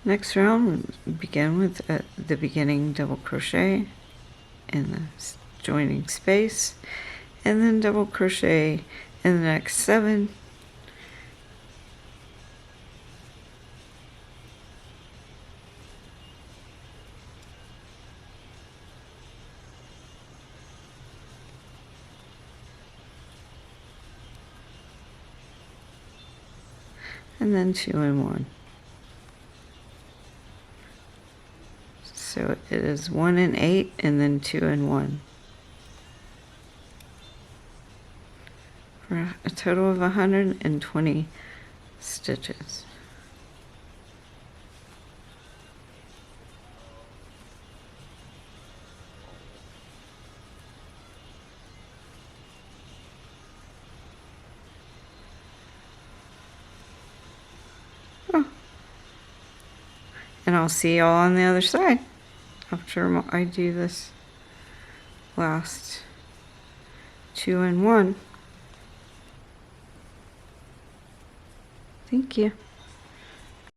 Next round, we begin with the beginning double crochet in the joining space, and then double crochet in the next 7, and then 2 and 1. So it is 1 and 8 and then 2 and 1 for a total of 120 stitches. And I'll see y'all on the other side after I do this last 2 and 1. Thank you.